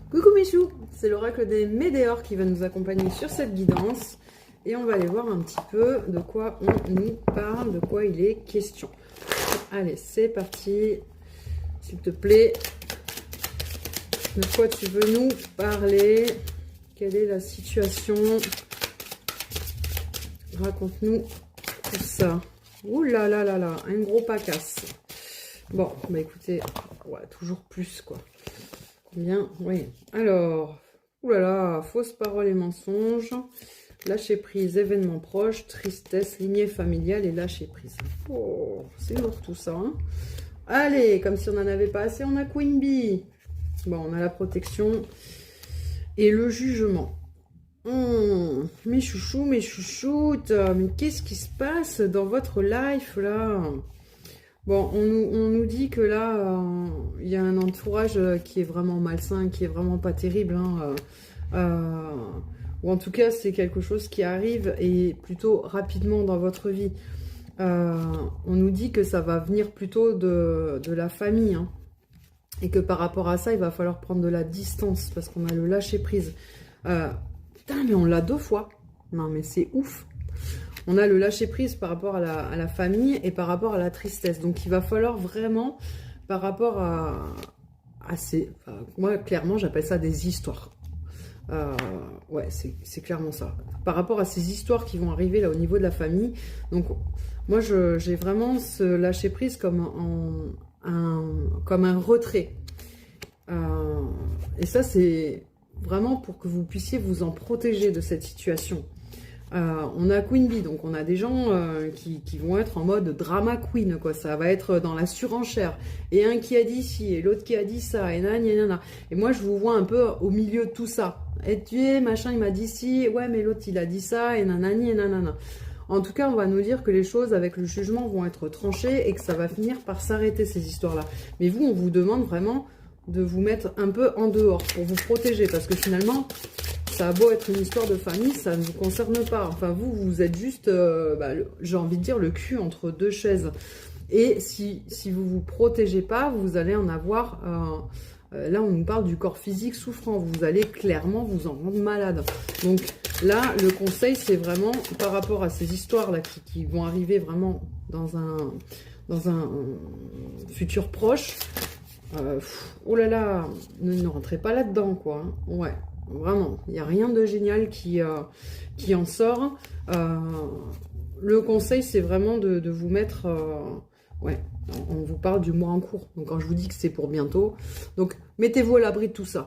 Coucou mes choux, c'est l'oracle des Médéors qui va nous accompagner sur cette guidance et on va aller voir un petit peu de quoi on nous parle, de quoi il est question. Allez, c'est parti, s'il te plaît, de quoi tu veux nous parler? Quelle est la situation? Raconte-nous tout ça. Ouh là là là là, un gros pacasse. Bon, bah écoutez, ouais, toujours plus quoi. Bien, oui. Alors, oulala, fausses paroles et mensonges, lâcher prise, événements proches, tristesse, lignée familiale et lâcher prise. Oh, c'est lourd tout ça. Hein. Allez, comme si on n'en avait pas assez, on a Queen Bee. Bon, on a la protection et le jugement. Mes chouchous, mes chouchoutes, mais qu'est-ce qui se passe dans votre life là? Bon, on nous dit que là, il y a un entourage qui est vraiment malsain, qui est vraiment pas terrible. Hein, ou en tout cas, c'est quelque chose qui arrive et plutôt rapidement dans votre vie. On nous dit que ça va venir plutôt de la famille. Hein, et que par rapport à ça, il va falloir prendre de la distance parce qu'on a le lâcher-prise. Putain, mais on l'a 2 fois. Non, mais c'est ouf. On a le lâcher-prise par rapport à la famille et par rapport à la tristesse. Donc, il va falloir vraiment, par rapport à ces... Enfin, moi, clairement, j'appelle ça des histoires. Ouais, c'est clairement ça. Par rapport à ces histoires qui vont arriver là au niveau de la famille. Donc, moi, j'ai vraiment ce lâcher-prise comme un retrait. Et ça, c'est vraiment pour que vous puissiez vous en protéger de cette situation. On a Queen Bee, donc on a des gens qui vont être en mode drama queen, quoi. Ça va être dans la surenchère. Et un qui a dit ci, et l'autre qui a dit ça, et nanana. Et moi, je vous vois un peu au milieu de tout ça. Et tu es, machin, il m'a dit ci, ouais, mais l'autre, il a dit ça, et nanani, et nanana. En tout cas, on va nous dire que les choses avec le jugement vont être tranchées et que ça va finir par s'arrêter, ces histoires-là. Mais vous, on vous demande vraiment de vous mettre un peu en dehors pour vous protéger, parce que finalement... Ça a beau être une histoire de famille, ça ne vous concerne pas. Enfin, vous êtes juste, j'ai envie de dire, le cul entre 2 chaises. Et si vous ne vous protégez pas, vous allez en avoir... là, on nous parle du corps physique souffrant. Vous allez clairement vous en rendre malade. Donc là, le conseil, c'est vraiment par rapport à ces histoires-là qui vont arriver vraiment dans un futur proche. Oh là là, ne rentrez pas là-dedans, quoi. Hein. Ouais. Vraiment, il n'y a rien de génial qui en sort. Le conseil, c'est vraiment de vous mettre... ouais, on vous parle du mois en cours. Donc, quand je vous dis que c'est pour bientôt. Donc, mettez-vous à l'abri de tout ça.